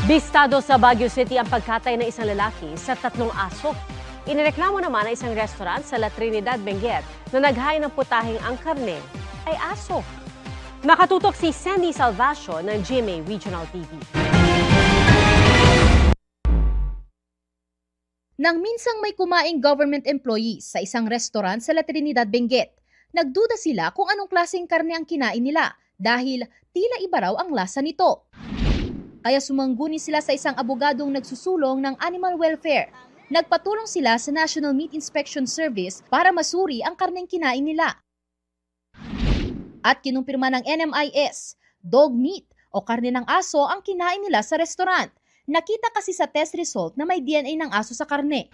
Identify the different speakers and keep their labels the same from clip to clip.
Speaker 1: Bistado sa Baguio City ang pagkatay ng isang lalaki sa 3 aso. Inireklamo naman ng isang restaurant sa La Trinidad, Benguet na naghain ng putahing ang karne ay aso. Nakatutok si Sandy Salvacio ng GMA Regional TV.
Speaker 2: Nang minsang may kumaing government employees sa isang restaurant sa La Trinidad, Benguet, nagduda sila kung anong klaseng karne ang kinain nila dahil tila iba raw ang lasa nito. Kaya sumangguni sila sa isang abogadong nagsusulong ng animal welfare. Nagpatulong sila sa National Meat Inspection Service para masuri ang karneng kinain nila. At kinumpirma ng NMIS, dog meat o karne ng aso ang kinain nila sa restaurant. Nakita kasi sa test result na may DNA ng aso sa karne.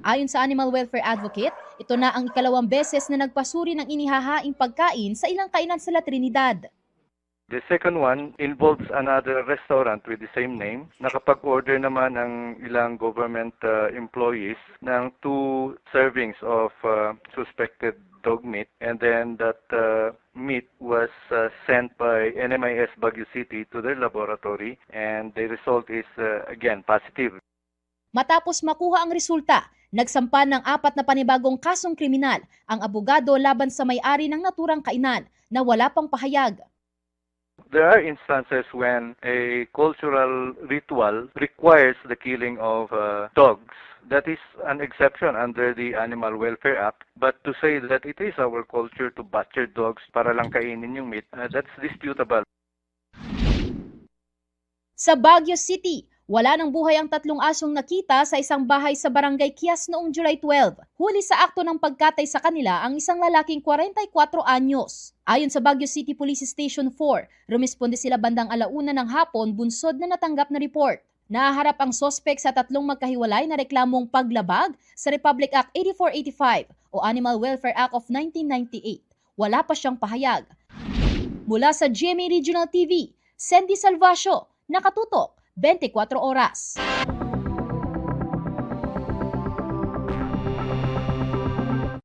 Speaker 2: Ayon sa animal welfare advocate, ito na ang ikalawang beses na nagpasuri ng inihahaing pagkain sa ilang kainan sa La Trinidad.
Speaker 3: The second one involves another restaurant with the same name. Nakapag-order naman ang ilang government employees ng 2 servings of suspected dog meat, and then that meat was sent by NMIS Baguio City to their laboratory, and the result is again positive.
Speaker 2: Matapos makuha ang resulta, nagsampa ng 4 na panibagong kasong kriminal ang abogado laban sa may-ari ng naturang kainan na wala pang pahayag.
Speaker 3: There are instances when a cultural ritual requires the killing of dogs. That is an exception under the Animal Welfare Act. But to say that it is our culture to butcher dogs para lang kainin yung meat, that's disputable.
Speaker 2: Sa Baguio City, wala nang buhay ang 3 asong nakita sa isang bahay sa Barangay Kias noong July 12. Huli sa akto ng pagkatay sa kanila ang isang lalaking 44 anyos. Ayon sa Baguio City Police Station 4, rumisponde sila bandang 1:00 ng hapon bunsod na natanggap na report. Nahaharap ang sospek sa 3 magkahiwalay na reklamong paglabag sa Republic Act 8485 o Animal Welfare Act of 1998. Wala pa siyang pahayag. Mula sa GMA Regional TV, Sandy Salvacio, nakatutok 24 oras.